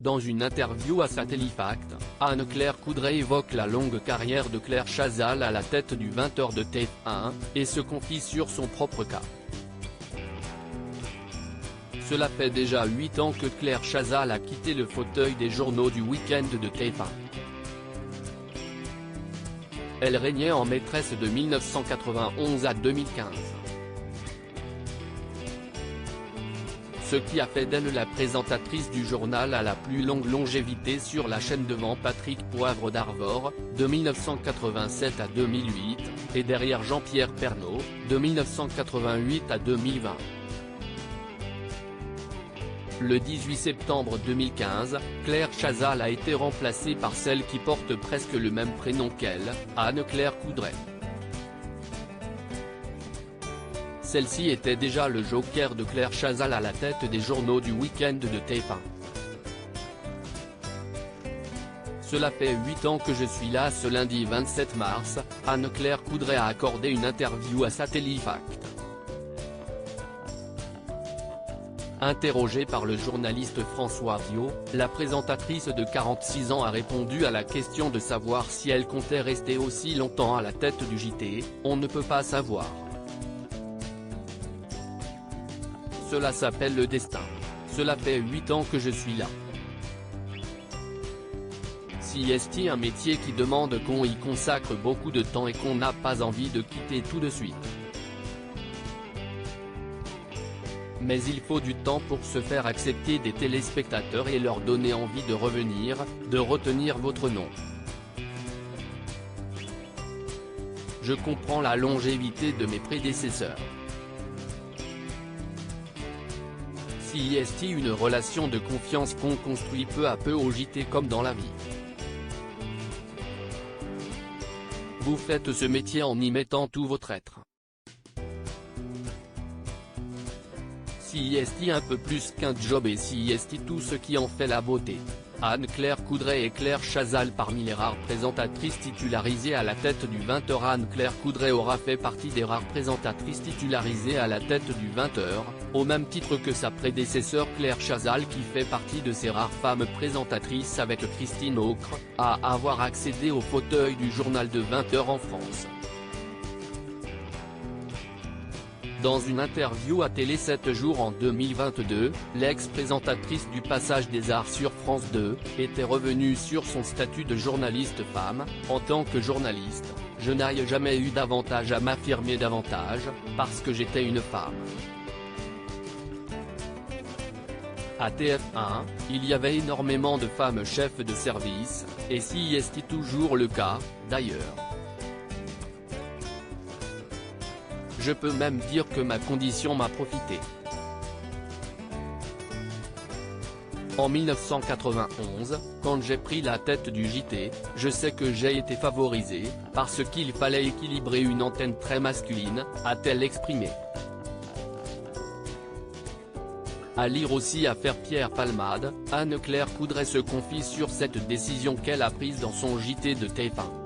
Dans une interview à Satellifact, Anne-Claire Coudray évoque la longue carrière de Claire Chazal à la tête du 20h de TF1, et se confie sur son propre cas. Cela fait déjà 8 ans que Claire Chazal a quitté le fauteuil des journaux du week-end de TF1. Elle régnait en maîtresse de 1991 à 2015. Ce qui a fait d'elle la présentatrice du journal à la plus longue longévité sur la chaîne devant Patrick Poivre d'Arvor, de 1987 à 2008, et derrière Jean-Pierre Pernaut, de 1988 à 2020. Le 18 septembre 2015, Claire Chazal a été remplacée par celle qui porte presque le même prénom qu'elle, Anne-Claire Coudray. Celle-ci était déjà le joker de Claire Chazal à la tête des journaux du week-end de TF1. Cela fait 8 ans que je suis là. Ce lundi 27 mars, Anne-Claire Coudray a accordé une interview à Satellifact. Interrogée par le journaliste François Viaud, la présentatrice de 46 ans a répondu à la question de savoir si elle comptait rester aussi longtemps à la tête du JT. On ne peut pas savoir. Cela s'appelle le destin. Cela fait 8 ans que je suis là. Si est un métier qui demande qu'on y consacre beaucoup de temps et qu'on n'a pas envie de quitter tout de suite. Mais il faut du temps pour se faire accepter des téléspectateurs et leur donner envie de revenir, de retenir votre nom. Je comprends la longévité de mes prédécesseurs. Si est une relation de confiance qu'on construit peu à peu au JT comme dans la vie. Vous faites ce métier en y mettant tout votre être. Si est un peu plus qu'un job et si est tout ce qui en fait la beauté. Anne-Claire Coudray et Claire Chazal. Parmi les rares présentatrices titularisées à la tête du 20h, Anne-Claire Coudray aura fait partie des rares présentatrices titularisées à la tête du 20h, au même titre que sa prédécesseur Claire Chazal, qui fait partie de ces rares femmes présentatrices avec Christine Ocre, à avoir accédé au fauteuil du journal de 20h en France. Dans une interview à Télé 7 jours en 2022, l'ex-présentatrice du Passage des Arts sur France 2, était revenue sur son statut de journaliste femme. En tant que journaliste, je n'ai jamais eu d'avantage à m'affirmer davantage, parce que j'étais une femme. À TF1, il y avait énormément de femmes chefs de service, et si est toujours le cas, d'ailleurs. Je peux même dire que ma condition m'a profité. En 1991, quand j'ai pris la tête du JT, je sais que j'ai été favorisée, parce qu'il fallait équilibrer une antenne très masculine, a-t-elle exprimé. À lire aussi Affaire Pierre Palmade, Anne-Claire Coudray se confie sur cette décision qu'elle a prise dans son JT de TF1.